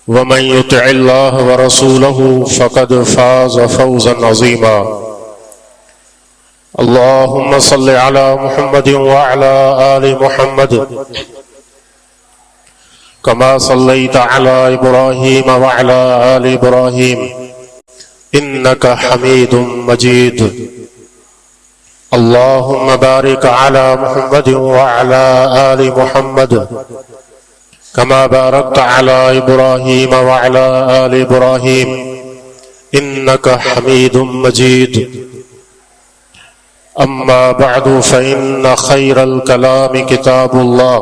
ومن يطع الله ورسوله فقد فاز فوزا عظيما. اللهم صل على محمد وعلى آل محمد كما صليت على إبراهيم وعلى آل إبراهيم إنك حميد مجيد. اللهم بارك على محمد وعلى آل محمد كما باركت على إبراهيم وعلى آل إبراهيم إنك حميد مجيد. أما بعد فإن خير الكلام كتاب الله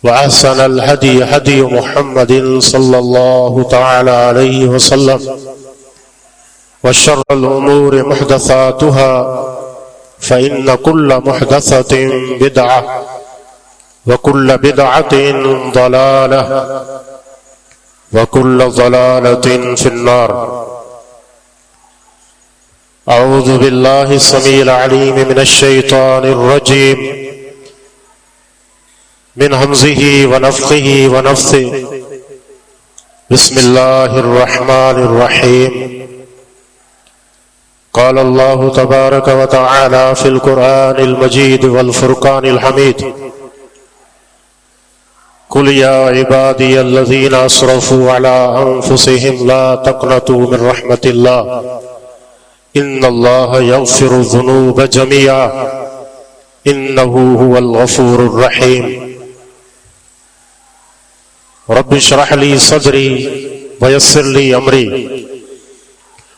وأحسن الهدي هدي محمد صلى الله تعالى عليه وسلم وشر الأمور محدثاتها فإن كل محدثة بدعة وكل بدعة ضلالة وكل ضلالة في النار. أعوذ بالله السميع العليم من الشيطان الرجيم من همزه ونفخه ونفثه. بسم الله الرحمن الرحيم. قال الله تبارك وتعالى في القرآن المجيد والفرقان الحميد: قل يا عبادي الذين أسرفوا على أنفسهم لا تقنطوا من رحمة الله إن الله يغفر الذنوب جميعا إنه هو الغفور الرحيم. رب اشرح لي صدري ويسر لي أمري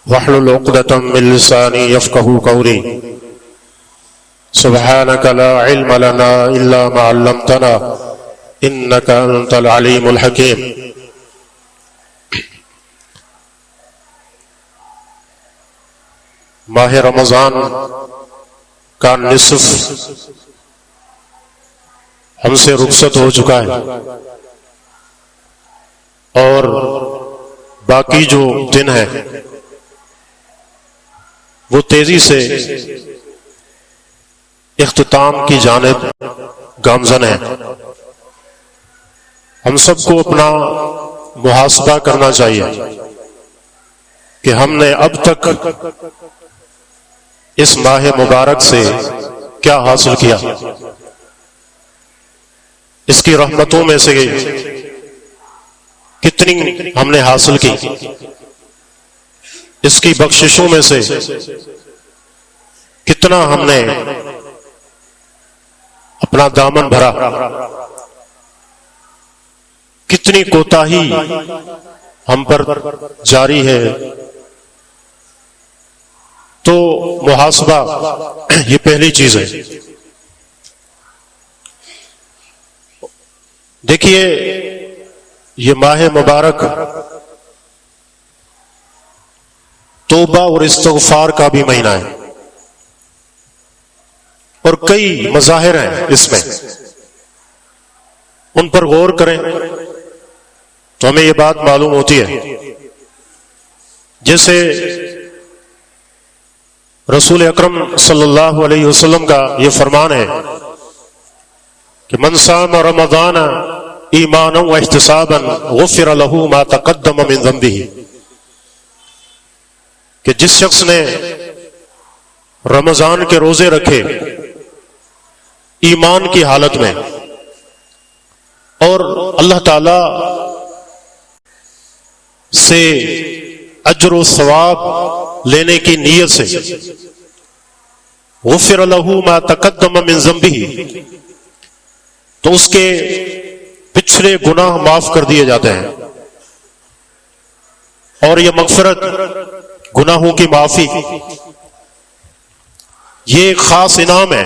واحلل عقدة من لساني يفقهوا قولي. سبحانك لا علم لنا إلا ما علمتنا إنك أنت العليم الحكيم. ماہ رمضان کا نصف ہم سے رخصت ہو چکا ہے اور باقی جو دن ہیں وہ تیزی سے اختتام کی جانب گامزن ہیں. ہم سب کو اپنا محاسبہ کرنا چاہیے کہ ہم نے اب تک اس ماہ مبارک سے کیا حاصل کیا. اس کی رحمتوں میں سے کتنی ہم نے حاصل کی، اس کی بخششوں میں سے کتنا ہم نے اپنا دامن بھرا، کتنی کوتاہی ہم پر جاری ہے. تو محاسبہ یہ پہلی چیز ہے. دیکھیے یہ ماہ مبارک توبہ اور استغفار کا بھی مہینہ ہے اور کئی مظاہر ہیں اس میں. ان پر غور کریں تو ہمیں یہ بات معلوم ہوتی ہے. جیسے رسول اکرم صلی اللہ علیہ وسلم کا یہ فرمان ہے کہ من صام رمضان ایمانا واحتسابا غفر له ما تقدم من ذنبه، کہ جس شخص نے رمضان کے روزے رکھے ایمان کی حالت میں اور اللہ تعالی سے اجر و ثواب لینے کی نیت سے، غفر له ما تقدم من ذنبه، تو اس کے پچھلے گناہ معاف کر دیے جاتے ہیں. اور یہ مغفرت، گناہوں کی معافی، یہ ایک خاص انعام ہے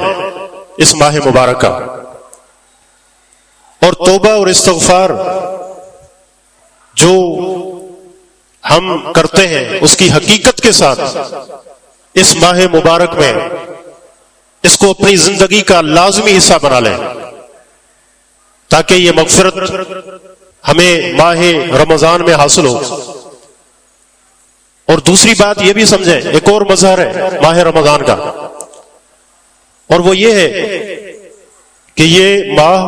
اس ماہ مبارک کا. اور توبہ اور استغفار جو ہم کرتے ہیں اس کی حقیقت کے ساتھ اس ماہ مبارک میں اس کو اپنی زندگی کا لازمی حصہ بنا لیں تاکہ یہ مغفرت ہمیں ماہ رمضان میں حاصل ہو. اور دوسری بات یہ بھی سمجھیں، ایک اور مظہر ہے ماہ رمضان کا، اور وہ یہ ہے کہ یہ ماہ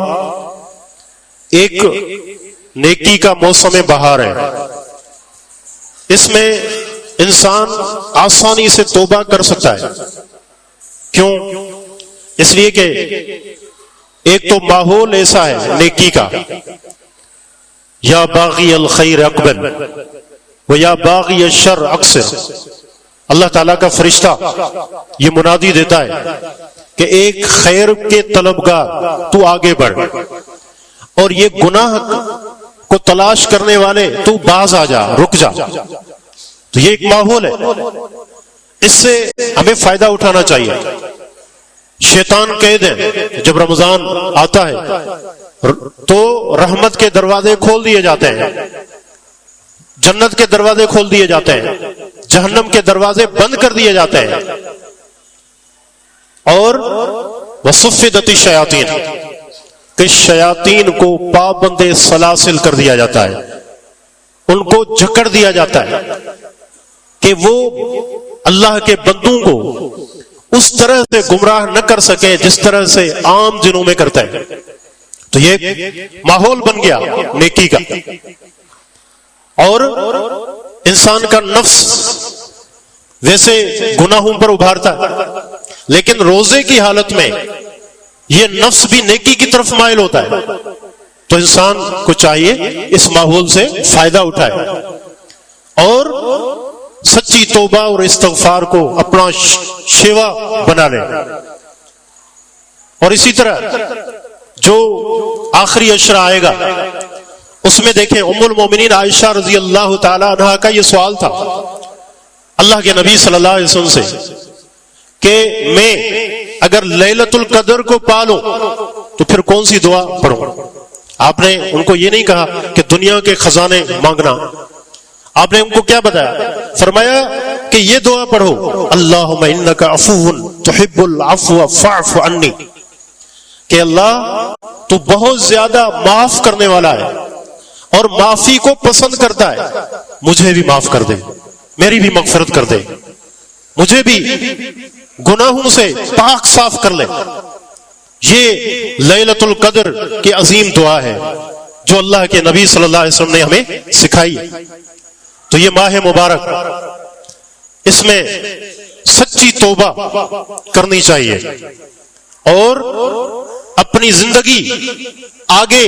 ایک نیکی کا موسم بہار ہے، اس میں انسان آسانی سے توبہ کر سکتا ہے۔ کیوں؟ اس لیے کہ ایک تو ماحول ایسا ہے نیکی کا، یا باغی الخیر اقبل و یا باغی الشر اقصر۔ اللہ تعالیٰ کا فرشتہ یہ منادی دیتا ہے کہ ایک خیر کے طلبگار تو آگے بڑھ، اور یہ گناہ کو تلاش کرنے والے تو باز آ جا، رک جا۔ تو یہ ایک ماحول ہے، اس سے ہمیں فائدہ اٹھانا چاہیے۔ شیطان قید ہے، جب رمضان آتا ہے تو رحمت کے دروازے کھول دیے جاتے ہیں، جنت کے دروازے کھول دیے جاتے ہیں، جہنم کے دروازے بند کر دیے جاتے ہیں، اور وصفدت الشیاطین، کہ شیاطین کو پابند سلاسل کر دیا جاتا ہے، ان کو جکڑ دیا جاتا ہے کہ وہ اللہ کے بندوں کو اس طرح سے گمراہ نہ کر سکیں جس طرح سے عام دنوں میں کرتے ہیں۔ تو یہ ماحول بن گیا نیکی کا، اور انسان کا نفس ویسے گناہوں پر ابھارتا ہے، لیکن روزے کی حالت میں یہ نفس بھی نیکی کی طرف مائل ہوتا ہے۔ تو انسان کو چاہیے اس ماحول سے فائدہ اٹھائے اور سچی توبہ اور استغفار کو اپنا شیوا بنا لے۔ اور اسی طرح جو آخری عشرہ آئے گا اس میں دیکھیں ام المومنین عائشہ رضی اللہ تعالی عنہا کا یہ سوال تھا اللہ کے نبی صلی اللہ علیہ وسلم سے کہ میں اگر لیلۃ القدر کو پالوں تو پھر کون سی دعا پڑھوں؟ آپ نے ان کو یہ نہیں کہا کہ دنیا کے خزانے مانگنا، آپ نے ان کو کیا بتایا؟ فرمایا کہ یہ دعا پڑھو، اللہم انک عفو تحب العفو فاعف عنی، کہ اللہ تو بہت زیادہ معاف کرنے والا ہے اور معافی کو پسند کرتا ہے، مجھے بھی معاف کر دے، میری بھی مغفرت کر دے، مجھے بھی گناہوں سے پاک صاف کر لے۔ یہ لیلۃ القدر کی عظیم دعا ہے جو اللہ کے نبی صلی اللہ علیہ وسلم نے ہمیں سکھائی۔ تو یہ ماہ مبارک، اس میں سچی توبہ کرنی چاہیے اور اپنی زندگی آگے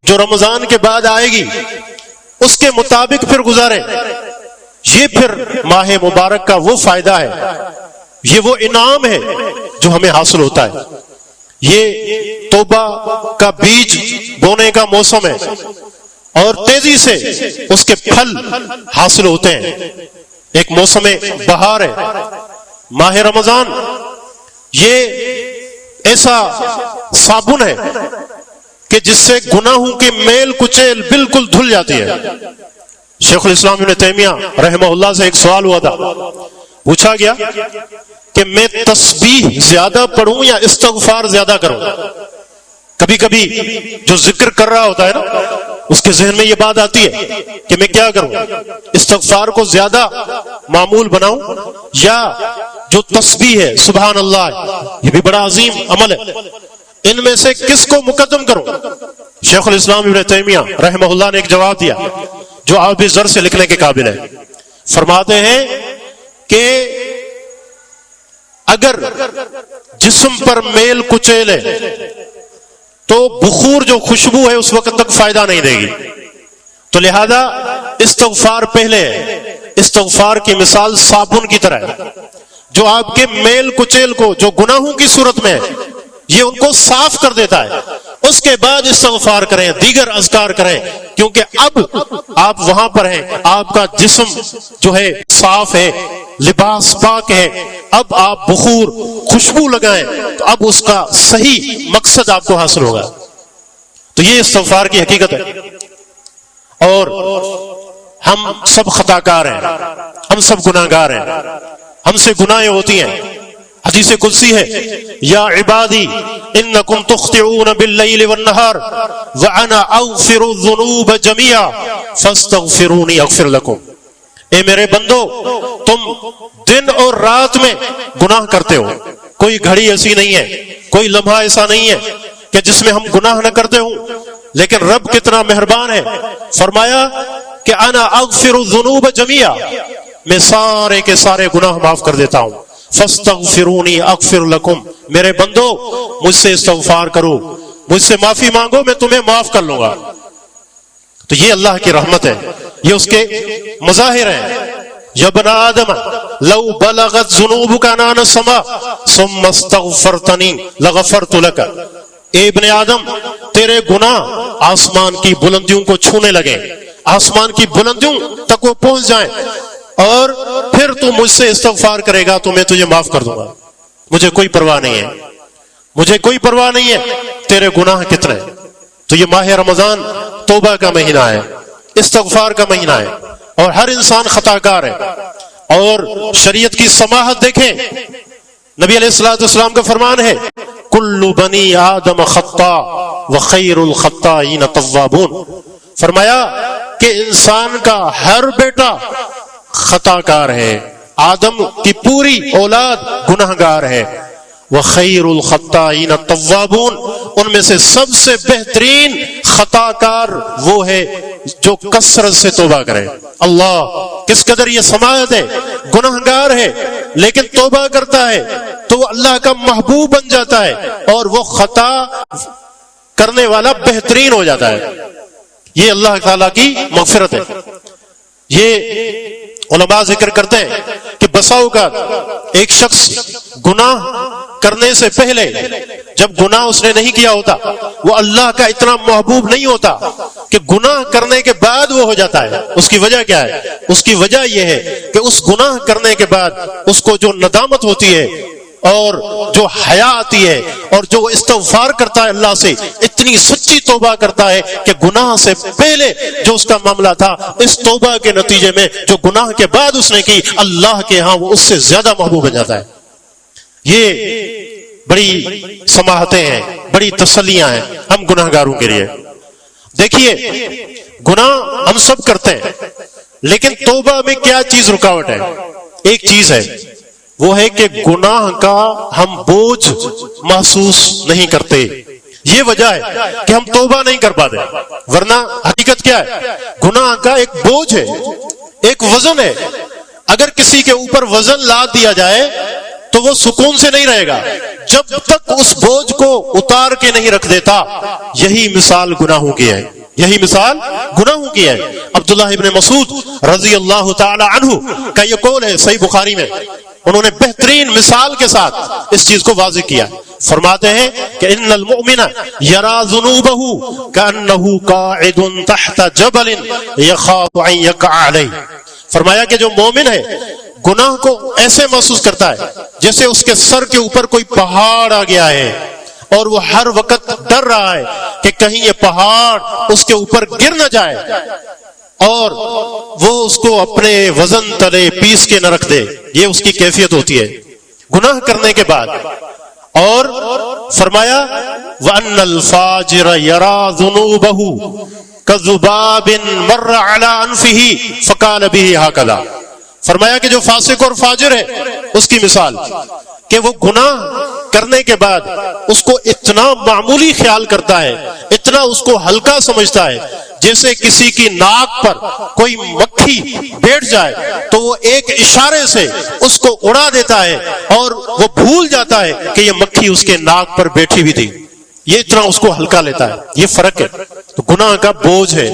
جو رمضان کے بعد آئے گی اس کے مطابق پھر گزاریں۔ یہ پھر ماہ مبارک کا وہ فائدہ ہے، یہ وہ انعام ہے جو ہمیں حاصل ہوتا ہے۔ یہ توبہ کا بیج بونے کا موسم ہے اور تیزی سے اس کے پھل حاصل ہوتے ہیں۔ ایک موسم بہار ہے ماہ رمضان، یہ ایسا صابن ہے کہ جس سے گناہوں کے میل کچیل بالکل دھل جاتی ہے۔ شیخ الاسلام ابن تیمیہ رحمہ اللہ سے ایک سوال ہوا تھا، پوچھا گیا کہ میں تسبیح زیادہ پڑھوں یا استغفار زیادہ کروں؟ کبھی کبھی جو ذکر کر رہا ہوتا ہے نا اس کے ذہن میں یہ بات آتی ہے کہ میں کیا کروں، استغفار کو زیادہ معمول بناؤں یا جو تسبیح ہے سبحان اللہ یہ بھی بڑا عظیم عمل ہے، ان میں سے کس کو مقدم کروں؟ شیخ الاسلام ابن تیمیہ رحمہ اللہ نے ایک جواب دیا جو آپ بھی زر سے لکھنے کے قابل ہے۔ فرماتے ہیں کہ اگر جسم پر میل کچیل ہے تو بخور جو خوشبو ہے اس وقت تک فائدہ نہیں دے گی، تو لہذا استغفار پہلے ہے۔ استغفار کی مثال صابن کی طرح ہے جو آپ کے میل کچیل کو جو گناہوں کی صورت میں ہے یہ ان کو صاف کر دیتا ہے۔ اس کے بعد استغفار کریں، دیگر اذکار کریں، کیونکہ اب آپ وہاں پر ہیں، آپ کا جسم جو ہے صاف ہے، لباس پاک ہے، اب آپ بخور خوشبو لگائیں تو اب اس کا صحیح مقصد آپ کو حاصل ہوگا۔ تو یہ استغفار کی حقیقت ہے۔ اور ہم سب خطا کار ہیں، ہم سب گناہ گار ہیں، ہم سے گناہیں ہوتی ہیں۔ حدیث قدسی ہے یا عبادی انکم تخطئون باللیل والنہار وانا اغفر الذنوب جميعا فاستغفرونی اغفر لکم، اے میرے بندو تم دن اور رات میں گناہ کرتے ہو، کوئی گھڑی ایسی نہیں ہے، کوئی لمحہ ایسا نہیں ہے کہ جس میں ہم گناہ نہ کرتے ہوں، لیکن رب کتنا مہربان ہے، فرمایا کہ انا اغفر الذنوب جميعا، میں سارے کے سارے گناہ معاف کر دیتا ہوں، فاستغفرونی اغفر لکم، میرے بندو مجھ سے استغفار کرو، مجھ سے معافی مانگو، میں تمہیں معاف کر لوں گا۔ تو یہ اللہ کی رحمت ہے، یہ اس کے مظاہر ہیں۔ یا ابن آدم لو بلغت ذنوبک عنان السماء ثم استغفرتنی لغفرت لک، اے ابن آدم تیرے گناہ آسمان کی بلندیوں کو چھونے لگے، آسمان کی بلندیوں تک وہ پہنچ جائیں، اور پھر تو مجھ سے استغفار کرے گا تو میں تجھے معاف کر دوں گا، مجھے کوئی پرواہ نہیں ہے، مجھے کوئی پرواہ نہیں ہے تیرے گناہ کتنے۔ تو یہ ماہ رمضان توبہ کا مہینہ ہے، استغفار کا مہینہ ہے، اور ہر انسان خطا کار ہے۔ اور شریعت کی سماحت دیکھیں، نبی علیہ السلام کا فرمان ہے کل بنی آدم خطا وخیر الخطائین التوابون، فرمایا کہ انسان کا ہر بیٹا خطا کار ہے، آدم کی پوری اولاد گناہ گار ہے، وخیر الخطائین التوابون، ان میں سے سب سے بہترین خطا کار وہ ہے جو کثرت سے توبہ کرے۔ اللہ کس قدر یہ سماعت ہے، گناہ گار ہے لیکن توبہ کرتا ہے تو وہ اللہ کا محبوب بن جاتا ہے، اور وہ خطا کرنے والا بہترین ہو جاتا ہے۔ یہ اللہ تعالیٰ کی مغفرت ہے۔ یہ علماء ذکر کرتے ہیں کہ بسا اوقات ایک شخص گناہ کرنے سے پہلے جب گناہ اس نے نہیں کیا ہوتا وہ اللہ کا اتنا محبوب نہیں ہوتا کہ گناہ کرنے کے بعد وہ ہو جاتا ہے۔ اس کی وجہ کیا ہے؟ اس کی وجہ یہ ہے کہ اس گناہ کرنے کے بعد اس کو جو ندامت ہوتی ہے اور جو حیا آتی ہے اور جو استغفار کرتا ہے اللہ سے، اتنی سچی توبہ کرتا ہے کہ گناہ سے پہلے جو اس کا معاملہ تھا اس توبہ کے نتیجے میں جو گناہ کے بعد اس نے کی، اللہ کے ہاں وہ اس سے زیادہ محبوب بن جاتا ہے۔ یہ بڑی سماحتیں ہیں، بڑی تسلیاں ہیں ہم گناہ گاروں کے لیے۔ دیکھیے گناہ ہم سب کرتے ہیں، لیکن توبہ میں کیا چیز رکاوٹ ہے؟ ایک چیز ہے، وہ ہے کہ گناہ کا ہم بوجھ محسوس نہیں کرتے۔ یہ وجہ ہے کہ ہم توبہ نہیں کر پاتے، ورنہ حقیقت کیا ہے؟ گناہ کا ایک بوجھ ہے، ایک وزن ہے۔ اگر کسی کے اوپر وزن لاد دیا جائے تو وہ سکون سے نہیں رہے گا جب تک اس بوجھ کو اتار کے نہیں رکھ دیتا۔ یہی مثال گناہوں کی ہے، یہی مثال گناہوں کی ہے۔ عبداللہ ابن مسعود رضی اللہ تعالی عنہ کا یہ قول ہے صحیح بخاری میں، انہوں نے بہترین مثال کے ساتھ اس چیز کو واضح کیا۔ فرماتے ہیں کہ ان المؤمن یرا ذنوبہ کأنہ قاعد تحت جبل یخاف ان یقع علیہ، فرمایا کہ جو مومن ہے گناہ کو ایسے محسوس کرتا ہے جیسے اس کے سر کے اوپر کوئی پہاڑ آ گیا ہے، اور وہ ہر وقت ڈر رہا ہے کہ کہیں یہ پہاڑ اس کے اوپر گر نہ جائے اور وہ اس کو اپنے وزن تلے پیس کے نہ رکھ دے۔ یہ اس کی کیفیت ہوتی ہے گناہ کرنے کے بعد۔ اور فرمایا وَأَنَّ الْفَاجِرَ يَرَى ذُنُوبَهُ كَذُبَابٍ مَرَّ عَلَىٰ أَنفِهِ فَقَالَ بِهِ هَكَذَا، فرمایا کہ جو فاسق اور فاجر ہے اس کی مثال کہ وہ گناہ کرنے کے بعد اس کو اتنا معمولی خیال کرتا ہے، اتنا اس کو ہلکا سمجھتا ہے، جیسے کسی کی ناک پر کوئی مکھی بیٹھ جائے تو وہ ایک اشارے سے اس کو اڑا دیتا ہے اور وہ بھول جاتا ہے کہ یہ مکھی اس کے ناک پر بیٹھی بھی تھی، یہ اتنا اس کو ہلکا لیتا ہے۔ یہ فرق ہے۔ تو گناہ کا بوجھ ہے،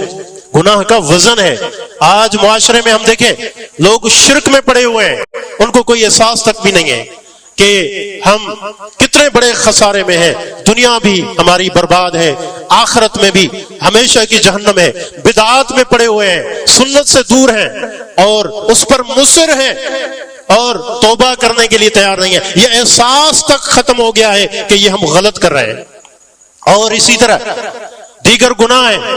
گناہ کا وزن ہے۔ آج معاشرے میں ہم دیکھیں لوگ شرک میں پڑے ہوئے ہیں، ان کو کوئی احساس تک بھی نہیں ہے کہ ہم کتنے بڑے خسارے میں ہیں، دنیا بھی ہماری برباد ہے، آخرت میں بھی ہمیشہ کی جہنم ہے، بدعات میں پڑے ہوئے ہیں، سنت سے دور ہیں اور اس پر مصر ہیں اور توبہ کرنے کے لیے تیار نہیں ہے۔ یہ احساس تک ختم ہو گیا ہے کہ یہ ہم غلط کر رہے ہیں۔ اور اسی طرح دیگر گناہ ہیں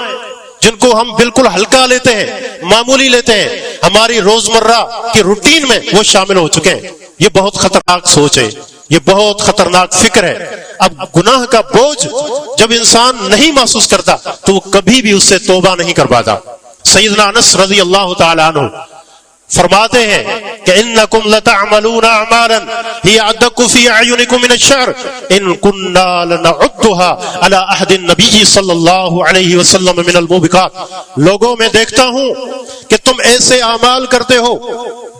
جن کو ہم بالکل ہلکا لیتے ہیں، معمولی لیتے ہیں، ہماری روزمرہ کی روٹین میں وہ شامل ہو چکے ہیں۔ یہ بہت خطرناک سوچ ہے، یہ بہت خطرناک فکر ہے۔ اب گناہ کا بوجھ جب انسان نہیں محسوس کرتا تو وہ کبھی بھی اس سے توبہ نہیں کر پاتا۔ سیدنا انس رضی اللہ تعالی عنہ فرماتے ہیں کہ انکم لتعملون اعمالا ہی ادق فی اعینکم من الشعر ان کنا لنعدها علی عہد النبی صلی اللہ علیہ وسلم من الموبقات، لوگوں میں دیکھتا ہوں کہ تم ایسے اعمال کرتے ہو،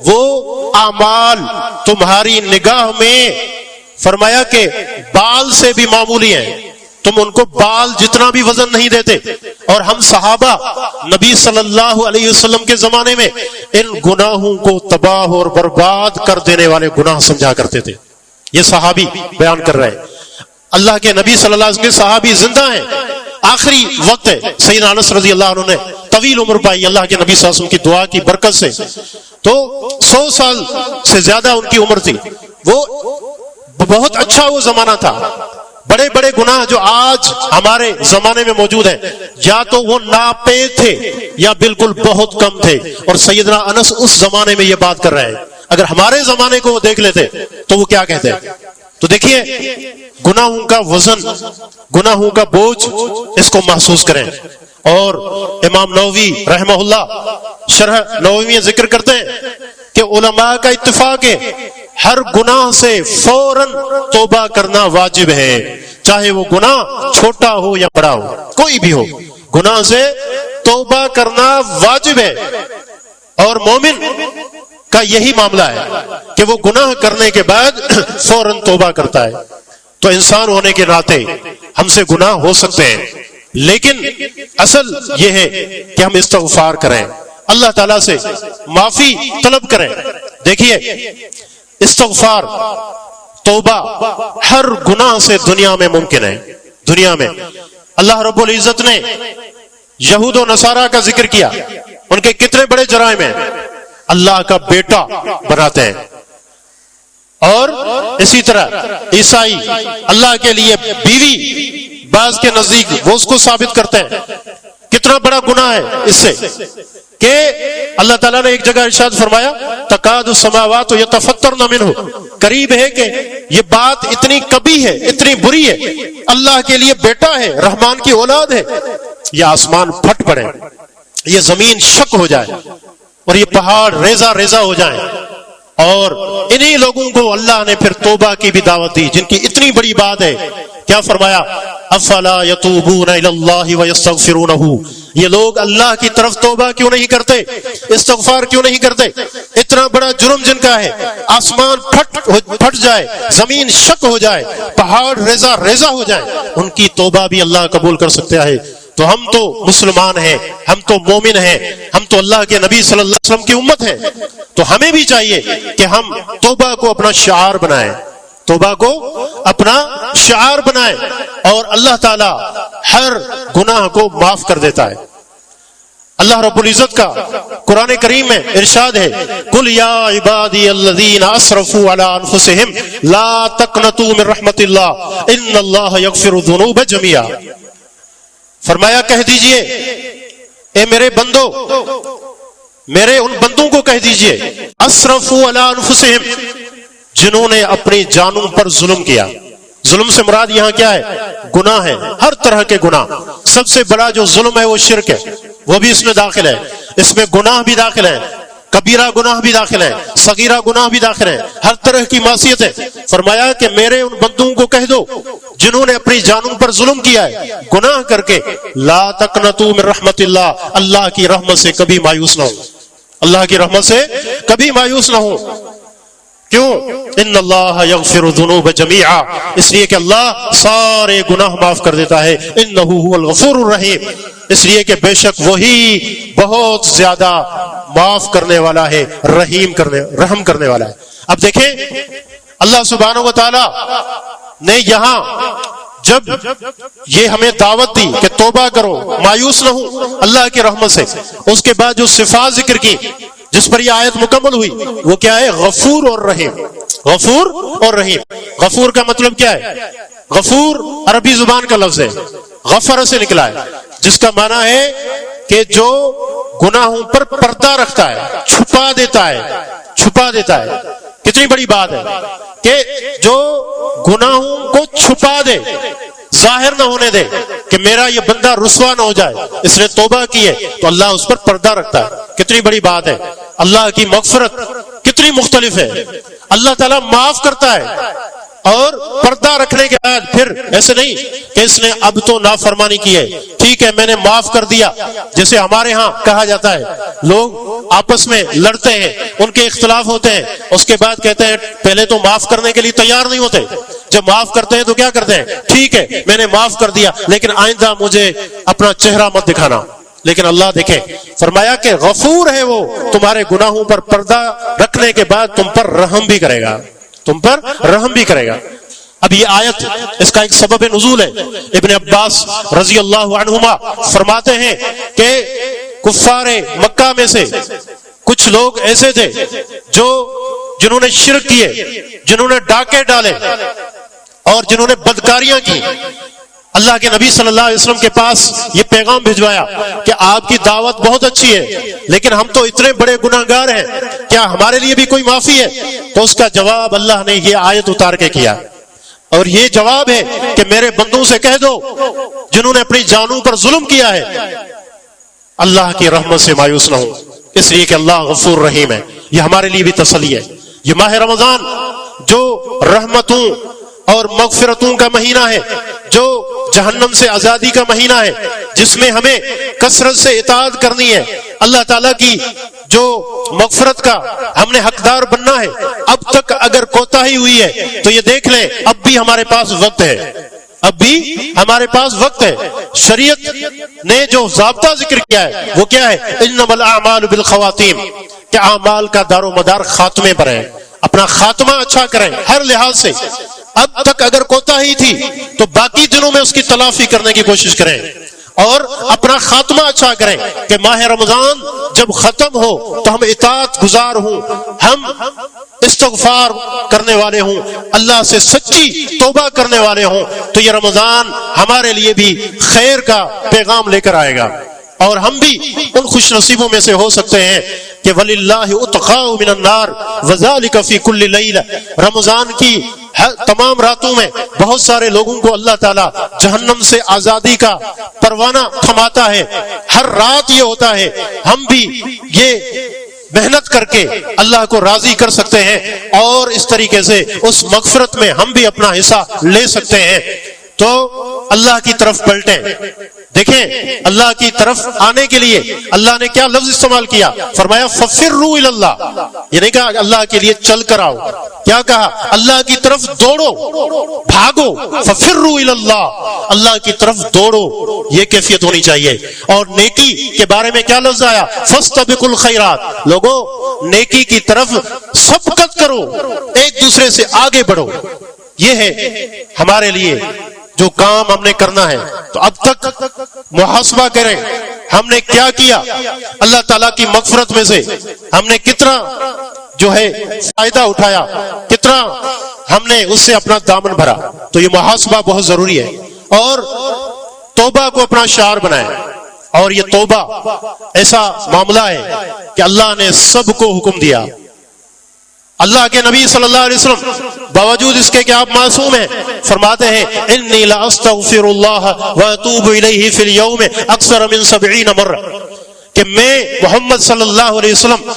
وہ اعمال تمہاری نگاہ میں فرمایا کہ بال سے بھی معمولی ہیں، تم ان کو بال جتنا بھی وزن نہیں دیتے، اور ہم صحابہ نبی صلی اللہ علیہ وسلم کے زمانے میں ان گناہوں کو تباہ اور برباد کر دینے والے گناہ سمجھا کرتے تھے۔ یہ صحابی بیان کر رہے ہیں، اللہ کے نبی صلی اللہ علیہ وسلم کے صحابی زندہ ہیں، آخری وقت ہے، سیدنا انس رضی اللہ عنہ نے طویل عمر پائی اللہ کے نبی صلی اللہ علیہ وسلم کی دعا کی برکت سے، تو 100 سال سے زیادہ ان کی عمر تھی۔ وہ بہت اچھا وہ زمانہ تھا، بڑے بڑے گناہ جو آج ہمارے زمانے میں موجود ہیں یا تو وہ ناپے تھے یا بالکل بہت کم تھے، اور سیدنا انس اس زمانے میں یہ بات کر رہے ہیں۔ اگر ہمارے زمانے کو وہ دیکھ لیتے تو وہ کیا کہتے ہیں؟ تو دیکھیے گناہوں کا وزن، گناہوں کا بوجھ، اس کو محسوس کریں۔ اور امام نووی رحمہ اللہ شرح نووی میں ذکر کرتے ہیں کہ علماء کا اتفاق ہے ہر گناہ سے فوراً توبہ کرنا واجب ہے، چاہے وہ گناہ چھوٹا ہو یا بڑا ہو، کوئی بھی ہو، گناہ سے توبہ کرنا واجب ہے۔ اور مومن کا یہی معاملہ ہے کہ وہ گناہ کرنے کے بعد فوراً توبہ کرتا ہے۔ تو انسان ہونے کے ناطے ہم سے گناہ ہو سکتے ہیں، لیکن اصل یہ ہے کہ ہم استغفار کریں، اللہ تعالیٰ سے معافی طلب کریں۔ دیکھیے استغفار، توبہ ہر گناہ سے دنیا میں ممکن ہے۔ دنیا میں اللہ رب العزت نے یہود و نصارہ کا ذکر کیا، ان کے کتنے بڑے جرائم ہیں، اللہ کا بیٹا بناتے ہیں، اور اسی طرح عیسائی اللہ کے لیے بیوی بعض کے نزدیک وہ اس کو ثابت کرتے ہیں۔ کتنا بڑا گناہ ہے اس سے کہ اللہ تعالیٰ نے ایک جگہ ارشاد فرمایا تکاد السماوات یتفطرن منہ، قریب ہے کہ یہ بات اتنی کبھی ہے، اتنی بری ہے، اللہ کے لیے بیٹا ہے، رحمان کی اولاد ہے، یہ آسمان پھٹ پڑے، یہ زمین شک ہو جائے، اور یہ پہاڑ ریزہ ریزہ ہو جائیں۔ اور انہی لوگوں کو اللہ نے پھر توبہ کی بھی دعوت دی، جن کی اتنی بڑی بات ہے۔ کیا فرمایا؟ افلا یتوبون الی اللہ ویستغفرونہ، یہ لوگ اللہ کی طرف توبہ کیوں نہیں کرتے، استغفار کیوں نہیں کرتے؟ اتنا بڑا جرم جن کا ہے، آسمان پھٹ جائے، زمین شک ہو جائے، پہاڑ ریزہ ریزہ ہو جائے، ان کی توبہ بھی اللہ قبول کر سکتا ہے۔ تو ہم تو مسلمان ہیں، ہم تو مومن ہیں، ہم تو اللہ کے نبی صلی اللہ علیہ وسلم کی امت ہے، تو ہمیں بھی چاہیے کہ ہم توبہ کو اپنا شعار بنائیں، توبہ کو اپنا شعار بنائیں، اور اللہ تعالی ہر گناہ کو معاف کر دیتا ہے۔ اللہ رب العزت کا قرآن کریم میں ارشاد ہے قل یا عبادی الذین اسرفوا علی انفسہم لا تقنطوا من رحمت اللہ ان اللہ یغفر الذنوب جميعا، فرمایا کہہ دیجئے اے میرے بندو، میرے ان بندوں کو کہہ دیجئے اسرفوا علی انفسہم، جنہوں نے اپنی جانوں پر ظلم کیا۔ ظلم سے مراد یہاں کیا ہے؟ گناہ ہے، ہر طرح کے گناہ۔ سب سے بڑا جو ظلم ہے وہ شرک ہے، وہ بھی اس میں داخل ہے، اس میں گناہ بھی داخل ہے، کبیرہ گناہ بھی داخل ہے، صغیرہ گناہ بھی داخل ہے، ہر طرح کی معصیت ہے۔ فرمایا کہ میرے ان بندوں کو کہہ دو جنہوں نے اپنی جانوں پر ظلم کیا ہے، گناہ کر کے، لا تقنطوا من رحمت اللہ، اللہ کی رحمت سے کبھی مایوس نہ ہو، اللہ کی رحمت سے کبھی مایوس نہ ہو۔ کیوں؟ ان اللہ یغفر الذنوب جميعا، اس لیے کہ اللہ سارے گناہ معاف کر دیتا ہے، انہ هو الغفور الرحیم، اس لیے کہ بے شک وہی بہت زیادہ معاف کرنے والا ہے، رحم کرنے والا ہے۔ اب دیکھیں اللہ سبحانہ و تعالی نے یہاں جب یہ ہمیں دعوت دی کہ توبہ کرو، مایوس نہ ہو اللہ کی رحمت سے، اس کے بعد جو صفات ذکر کی جس پر یہ آیت مکمل ہوئی وہ کیا ہے؟ غفور اور رحیم۔ غفور اور رحیم، غفور کا مطلب کیا ہے؟ غفور عربی زبان کا لفظ ہے، غفر سے نکلا ہے، جس کا معنی ہے کہ جو گناہوں پر پردہ رکھتا ہے، چھپا دیتا ہے۔ کتنی بڑی بات ہے کہ جو گناہوں کو چھپا دے، ظاہر نہ ہونے دے، کہ میرا یہ بندہ رسوا نہ ہو جائے، اس نے توبہ کی ہے تو اللہ اس پر پردہ رکھتا ہے۔ کتنی بڑی بات ہے، اللہ کی مغفرت کتنی مختلف ہے۔ اللہ تعالیٰ معاف کرتا ہے اور پردہ رکھنے کے بعد پھر ایسے نہیں کہ اس نے اب تو نافرمانی کی ہے، ٹھیک ہے میں نے معاف کر دیا۔ جیسے ہمارے ہاں کہا جاتا ہے، لوگ آپس میں لڑتے ہیں، ان کے اختلاف ہوتے ہیں، اس کے بعد کہتے ہیں پہلے تو معاف کرنے کے لیے تیار نہیں ہوتے، جب معاف کرتے ہیں تو کیا کرتے ہیں، ٹھیک ہے میں نے معاف کر دیا لیکن آئندہ مجھے اپنا چہرہ مت دکھانا۔ لیکن اللہ دیکھیں فرمایا کہ غفور ہے وہ، تمہارے گناہوں پر پردہ رکھنے کے بعد تم پر رحم بھی کرے گا، تم پر رحم بھی کرے گا۔ اب یہ آیت اس کا ایک سبب نزول ہے۔ ابن عباس رضی اللہ عنہما فرماتے ہیں کہ کفار مکہ میں سے کچھ لوگ ایسے تھے جنہوں نے شرک کیے، جنہوں نے ڈاکے ڈالے اور جنہوں نے بدکاریاں کی۔ اللہ کے نبی صلی اللہ علیہ وسلم کے پاس یہ پیغام بھجوایا کہ آپ کی دعوت بہت اچھی ہے لیکن ہم تو اتنے بڑے گناہ گار ہیں، کیا ہمارے لیے بھی کوئی معافی ہے؟ تو اس کا جواب اللہ نے یہ آیت اتار کے کیا، اور یہ جواب ہے کہ میرے بندوں سے کہہ دو جنہوں نے اپنی جانوں پر ظلم کیا ہے، اللہ کی رحمت سے مایوس نہ ہو، اس لیے کہ اللہ غفور رحیم ہے۔ یہ ہمارے لیے بھی تسلی ہے۔ یہ ماہ رمضان جو رحمتوں اور مغفرتوں کا مہینہ ہے، جو جہنم سے آزادی کا مہینہ ہے، جس میں ہمیں کثرت سے اطاعت کرنی ہے، اللہ تعالیٰ کی جو مغفرت کا ہم نے حقدار بننا ہے۔ اب تک اگر کوتاہی ہوئی ہے تو یہ دیکھ لیں اب بھی ہمارے پاس وقت ہے، اب بھی ہمارے پاس وقت ہے۔ شریعت نے جو ضابطہ ذکر کیا ہے وہ کیا ہے؟ انما الاعمال بالخواتیم، کہ اعمال کا دار و مدار خاتمے پر ہے، اپنا خاتمہ اچھا کریں ہر لحاظ سے۔ اب تک اگر کوتاہی تھی تو باقی دنوں میں اس کی تلافی کرنے کی کوشش کریں اور اپنا خاتمہ اچھا کریں کہ ماہ رمضان جب ختم ہو تو ہم اطاعت گزار ہوں، ہم استغفار کرنے والے ہوں، اللہ سے سچی توبہ کرنے والے ہوں، تو یہ رمضان ہمارے لیے بھی خیر کا پیغام لے کر آئے گا اور ہم بھی ان خوش نصیبوں میں سے ہو سکتے ہیں کہ وَلِلَّهِ اُتْقَاءُ مِنَ النَّارِ وَذَلِكَ فِي كُلِّ لَيْلَةٍ۔ رمضان کی تمام راتوں میں بہت سارے لوگوں کو اللہ تعالیٰ جہنم سے آزادی کا پروانہ تھماتا ہے، ہر رات یہ ہوتا ہے۔ ہم بھی یہ محنت کر کے اللہ کو راضی کر سکتے ہیں اور اس طریقے سے اس مغفرت میں ہم بھی اپنا حصہ لے سکتے ہیں۔ تو اللہ کی طرف پلٹیں۔ دیکھیں اللہ کی طرف آنے کے لیے اللہ نے کیا لفظ استعمال کیا، فرمایا فَفِرُّوا إِلَى اللَّهِ، یہ نہیں کہا اللہ کے لیے چل کر آؤ، کیا کہا اللہ کی طرف دوڑو، بھاگو، فَفِرُّوا إِلَى اللَّهِ، اللہ کی طرف دوڑو، یہ کیفیت ہونی چاہیے۔ اور نیکی کے بارے میں کیا لفظ آیا، فَاسْتَبِقُوا الْخَيْرَاتِ، لوگو نیکی کی طرف سبقت کرو، ایک دوسرے سے آگے بڑھو۔ یہ ہے ہمارے لیے جو کام ہم نے کرنا ہے۔ تو اب تک محاسبہ کریں ہم نے کیا کیا، اللہ تعالیٰ کی مغفرت میں سے ہم نے کتنا جو ہے فائدہ اٹھایا، کتنا ہم نے اس سے اپنا دامن بھرا۔ تو یہ محاسبہ بہت ضروری ہے اور توبہ کو اپنا شعار بنائیں۔ اور یہ توبہ ایسا معاملہ ہے کہ اللہ نے سب کو حکم دیا۔ اللہ کے نبی صلی اللہ علیہ وسلم باوجود اس کے کہ آپ معصوم ہیں فرماتے ہیں انی لا استغفر اللہ واتوب الیہ فی اليوم اکثر من 70 مرہ، کہ میں محمد صلی اللہ علیہ وسلم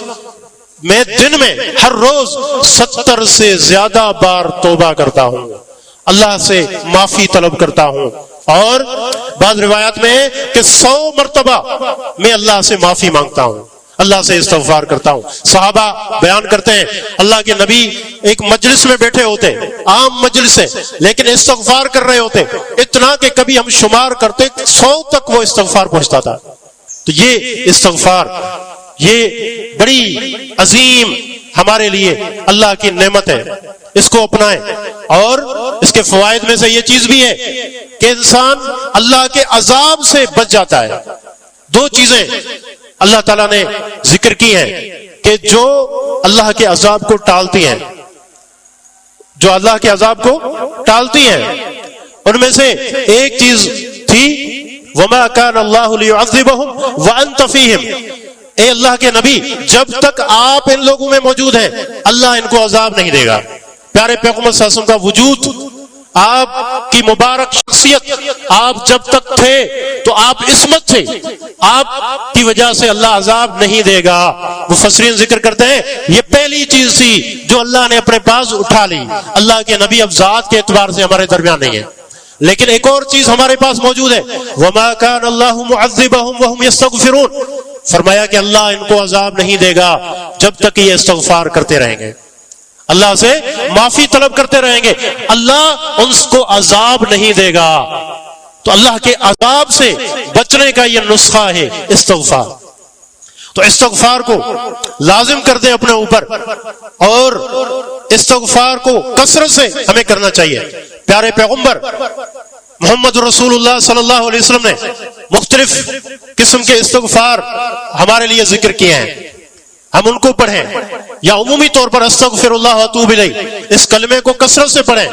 میں دن میں ہر روز 70 سے زیادہ بار توبہ کرتا ہوں، اللہ سے معافی طلب کرتا ہوں، اور بعض روایات میں کہ 100 مرتبہ میں اللہ سے معافی مانگتا ہوں، اللہ سے استغفار کرتا ہوں۔ صحابہ بیان کرتے ہیں اللہ کے نبی ایک مجلس میں بیٹھے ہوتے، عام مجلس ہے، لیکن استغفار کر رہے ہوتے، اتنا کہ کبھی ہم شمار کرتے 100 تک وہ استغفار پہنچتا تھا۔ تو یہ استغفار یہ بڑی عظیم ہمارے لیے اللہ کی نعمت ہے، اس کو اپنائیں۔ اور اس کے فوائد میں سے یہ چیز بھی ہے کہ انسان اللہ کے عذاب سے بچ جاتا ہے۔ دو چیزیں اللہ تعالیٰ نے ذکر کی ہیں کہ جو اللہ کے عذاب کو ٹالتی ہیں، جو اللہ کے عذاب کو ٹالتی ہیں، ان میں سے ایک چیز تھی وَمَا كَانَ اللَّهُ لِيُعَذِّبَهُمْ وَأَنْتَ فِيهِمْ، اے اللہ کے نبی جب تک آپ ان لوگوں میں موجود ہیں اللہ ان کو عذاب نہیں دے گا۔ پیارے پیغمبر صلی اللہ علیہ وسلم کا وجود آپ کی مبارک شخصیت، آپ جب تک تھے تو آپ عصمت تھے، آپ کی وجہ سے اللہ عذاب نہیں دے گا۔ مفسرین ذکر کرتے ہیں یہ پہلی چیز تھی جو اللہ نے اپنے پاس اٹھا لی۔ اللہ کے نبی اب ذات کے اعتبار سے ہمارے درمیان نہیں ہے، لیکن ایک اور چیز ہمارے پاس موجود ہے، وَمَا كَانَ اللَّهُ مُعَذِّبَهُمْ وَهُمْ يَسْتَغْفِرُونَ، فرمایا کہ اللہ ان کو عذاب نہیں دے گا جب تک یہ استغفار کرتے رہیں گے، اللہ سے معافی طلب کرتے رہیں گے، اللہ ان کو عذاب نہیں دے گا۔ تو اللہ کے عذاب سے بچنے کا یہ نسخہ ہے استغفار۔ تو استغفار کو لازم کر دیں اپنے اوپر، اور استغفار کو کثرت سے ہمیں کرنا چاہیے۔ پیارے پیغمبر محمد رسول اللہ صلی اللہ علیہ وسلم نے مختلف قسم کے استغفار ہمارے لیے ذکر کیے ہیں، ہم ان کو پڑھیں، یا عمومی طور پر استغفر اللہ واتوب الیہ اس کلمے کو کثرت سے پڑھیں۔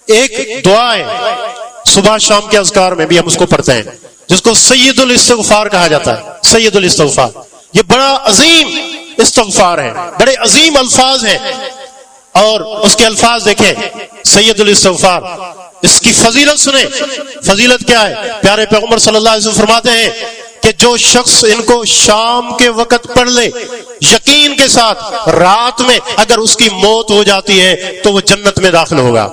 ایک دعا ہے صبح شام کے اذکار میں بھی ہم اس کو پڑھتے ہیں، جس کو سید الاستغفار کہا جاتا ہے، سید الاستغفار۔ یہ بڑا عظیم استغفار ہے، بڑے عظیم الفاظ ہیں، اور اس کے الفاظ دیکھیں، سید الاستغفار، اس کی فضیلت سنیں۔ فضیلت کیا ہے؟ پیارے پیغمبر صلی اللہ علیہ وسلم فرماتے ہیں کہ جو شخص ان کو شام کے وقت پڑھ لے یقین کے ساتھ، رات میں اگر اس کی موت ہو جاتی ہے تو وہ جنت میں داخل ہوگا،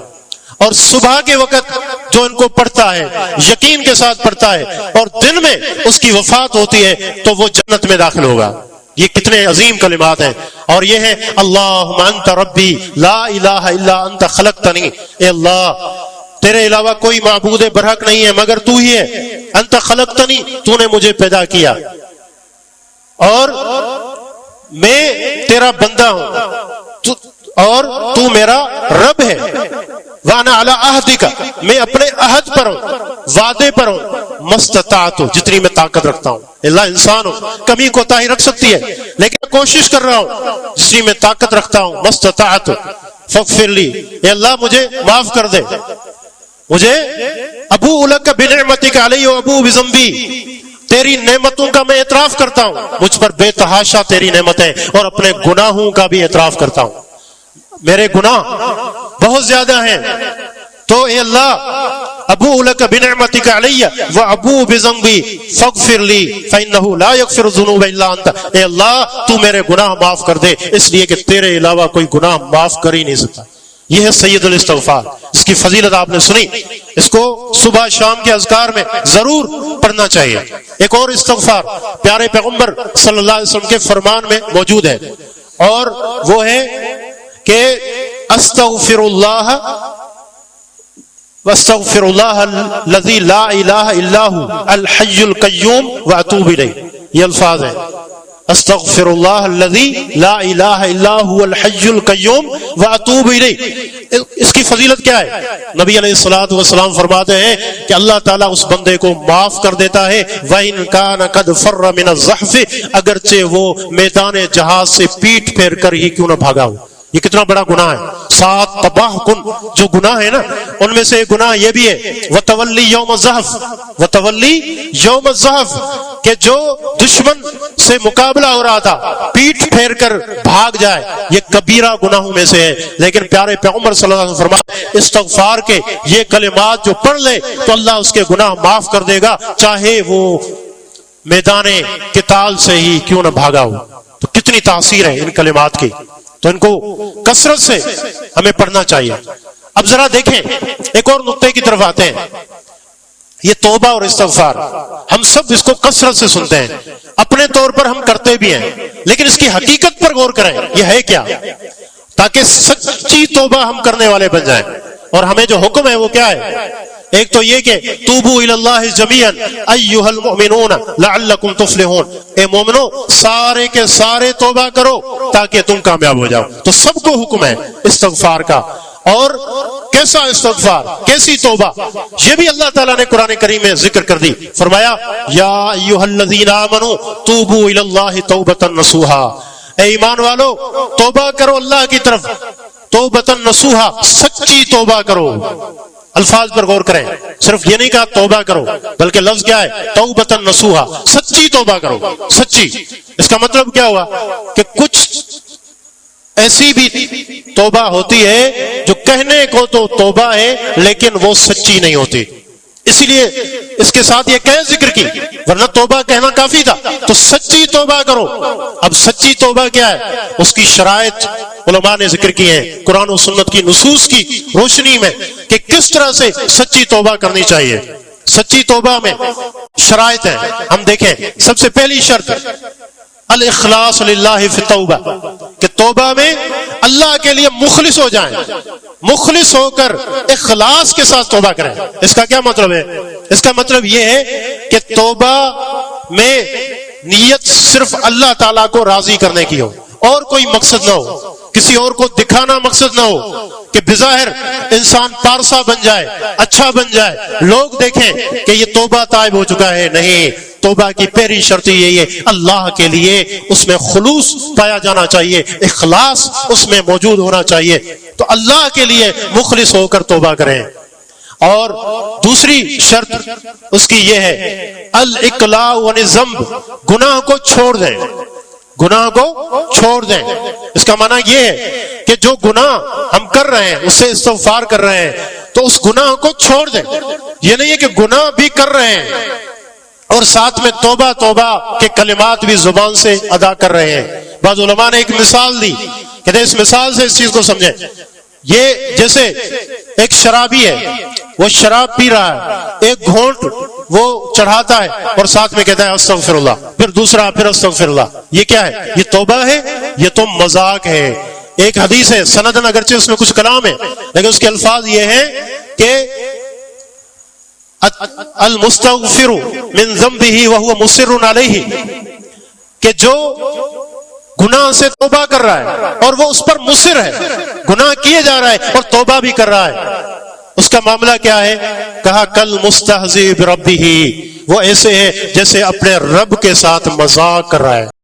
اور صبح کے وقت جو ان کو پڑھتا ہے یقین کے ساتھ پڑھتا ہے اور دن میں اس کی وفات ہوتی ہے تو وہ جنت میں داخل ہوگا۔ یہ کتنے عظیم کلمات ہیں، اور یہ ہے اللہم انت ربی لا الہ الا انت خلقتنی، اے اللہ تیرے علاوہ کوئی معبود برحق نہیں ہے مگر تو ہی ہے، انت خلقتنی، تو نے مجھے پیدا کیا اور میں تیرا بندہ ہوں اور تو میرا رب ہے، وانا علی عہدک، میں اپنے عہد پر ہوں، وعدے پر ہوں، مستطاعت، جتنی میں طاقت رکھتا ہوں۔ اللہ انسان ہوں، کمی کوتاہی رکھ سکتی ہے، لیکن کوشش کر رہا ہوں جتنی میں طاقت رکھتا ہوں، مستطاعت فاغفر لی، اے اللہ مجھے معاف کر دے، مجھے ابوء لک بنعمتک علی و ابوء بذنبی، تیری نعمتوں کا میں اعتراف کرتا ہوں، مجھ پر بے تحاشا تیری نعمتیں، اور اپنے گناہوں کا بھی اعتراف کرتا ہوں، میرے گناہ بہت زیادہ ہیں، تو اے اللہ ابوء لک بنعمتک علی و ابوء بذنبی فاغفر لی فانہ لا یغفر الذنوب الا انت، اے اللہ تو میرے گناہ معاف کر دے، اس لیے کہ تیرے علاوہ کوئی گناہ معاف کر ہی نہیں سکتا۔ یہ ہے سید الاستغفار، اس کی فضیلت آپ نے سنی، اس کو صبح شام کے اذکار میں ضرور پڑھنا چاہیے۔ ایک اور استغفار پیارے پیغمبر صلی اللہ علیہ وسلم کے فرمان میں موجود ہے، اور وہ ہے کہ استغفر اللہ واستغفر اللہ الذی لا الہ الا ھو الحی القیوم واتوب الیہ، یہ الفاظ ہیں، استغفر اللہ الذی لا الہ الا ھو الحی القیوم واتوب الیہ۔ اس کی فضیلت کیا ہے؟ نبی علیہ الصلوۃ والسلام فرماتے ہیں کہ اللہ تعالیٰ اس بندے کو معاف کر دیتا ہے، وَإِن كَانَ قَدْ فَرَّ مِنَ الزَّحْفِ، اگرچہ وہ میدان جہاد سے پیٹ پھیر کر ہی کیوں نہ بھاگا ہو۔ یہ کتنا بڑا گناہ ہے، 7 تباہ کن جو گناہ ہے نا، ان میں سے ایک گناہ یہ بھی ہے وَتَوَلِّي يَوْمَ الزَّحْفِ، وَتَوَلِّي يَوْمَ الزَّحْفِ، کہ جو دشمن سے مقابلہ ہو رہا تھا پیٹ پھیر کر بھاگ جائے، یہ کبیرہ گناہوں میں سے ہے۔ لیکن پیارے پیغمبر صلی اللہ علیہ وسلم فرماتے استغفار کے یہ کلمات جو پڑھ لے تو اللہ اس کے گناہ معاف کر دے گا، چاہے وہ میدان قتال سے ہی کیوں نہ بھاگا ہو۔ تو کتنی تاثیر ہے ان کلمات کی، تو ان کو کثرت سے ہمیں پڑھنا چاہیے۔ اب ذرا دیکھیں ایک اور نقطے کی طرف آتے ہیں، یہ توبہ اور استغفار، ہم سب اس کو کثرت سے سنتے ہیں، اپنے طور پر ہم کرتے بھی ہیں، لیکن اس کی حقیقت پر غور کریں، یہ ہے کیا، تاکہ سچی توبہ ہم کرنے والے بن جائیں۔ اور ہمیں جو حکم ہے وہ کیا ہے؟ ایک تو یہ کہ توبوا الی اللہ جمیعا ایھا المؤمنون لعلکم تفلحون، اے مومنو سارے کے سارے توبہ کرو تاکہ تم کامیاب ہو جاؤ۔ تو سب کو حکم ہے استغفار کا، اور کیسا استغفار، کیسی توبہ، یہ بھی اللہ تعالیٰ نے قرآن کریم میں ذکر کر دی۔ فرمایا یا ایھا الذین آمنوا توبوا الی اللہ توبۃ نصوحا، اے ایمان والو توبہ کرو اللہ کی طرف، توبۃ نصوحا، سچی توبہ کرو۔ الفاظ پر غور کریں، صرف یہ نہیں کہا توبہ کرو، بلکہ لفظ کیا ہے؟ توبۃ نصوحا، سچی توبہ کرو، سچی۔ اس کا مطلب کیا ہوا کہ کچھ ایسی بھی توبہ ہوتی ہے جو کہنے کو تو توبہ ہے لیکن وہ سچی نہیں ہوتی، اسی لیے اس کے ساتھ یہ کہہ ذکر کی، ورنہ توبہ کہنا کافی تھا، تو سچی توبہ کرو۔ اب سچی توبہ کیا ہے؟ اس کی شرائط علماء نے ذکر کی ہیں قرآن و سنت کی نصوص کی روشنی میں کہ کس طرح سے سچی توبہ کرنی چاہیے۔ سچی توبہ میں شرائط ہیں، ہم دیکھیں۔ سب سے پہلی شرط الاخلاص للہ فی التوبہ، کہ توبہ میں اللہ کے لیے مخلص ہو جائیں، مخلص ہو کر اخلاص کے ساتھ توبہ کریں۔ اس کا کیا مطلب ہے؟ اس کا مطلب یہ ہے کہ توبہ میں نیت صرف اللہ تعالیٰ کو راضی کرنے کی ہو، اور کوئی مقصد نہ ہو، کسی اور کو دکھانا مقصد نہ ہو کہ بظاہر انسان پارسا بن جائے، اچھا بن جائے، لوگ دیکھیں کہ یہ توبہ تائب ہو چکا ہے۔ نہیں، توبہ کی پہلی شرط یہی ہے اللہ کے لیے اس میں خلوص پایا جانا چاہیے، اخلاص اس میں موجود ہونا چاہیے، تو اللہ کے لیے مخلص ہو کر توبہ کریں۔ اور دوسری شرط اس کی یہ ہے الاقلاع عن الذنب، گناہ کو چھوڑ دیں، گناہ کو چھوڑ دیں۔ اس کا معنی یہ ہے کہ جو گناہ ہم کر رہے ہیں اس سے استغفار کر رہے ہیں تو اس گناہ کو چھوڑ دیں۔ یہ نہیں ہے کہ گناہ بھی کر رہے ہیں اور ساتھ میں توبہ توبہ کے کلمات بھی زبان سے ادا کر رہے ہیں۔ بعض علماء نے ایک مثال دی کہ اس مثال سے اس چیز کو سمجھیں۔ یہ جیسے ایک شرابی ہے، وہ شراب پی رہا ہے، ایک گھونٹ وہ چڑھاتا ہے اور ساتھ میں کہتا ہے استغفر اللہ، پھر دوسرا، پھر استغفر اللہ۔ یہ کیا ہے؟ یہ توبہ ہے؟ یہ تو مذاق ہے۔ ایک حدیث ہے سندن اگرچہ اس میں کچھ کلام ہے لیکن اس کے الفاظ یہ ہیں کہ المستغفر من ذنبه وهو مصر علیہ، کہ جو گناہ سے توبہ کر رہا ہے اور وہ اس پر مصر ہے، گناہ کیے جا رہا ہے اور توبہ بھی کر رہا ہے، اس کا معاملہ کیا ہے؟ کہا کل مستہزئ بربہ، وہ ایسے ہے جیسے اپنے رب کے ساتھ مذاق کر رہا ہے۔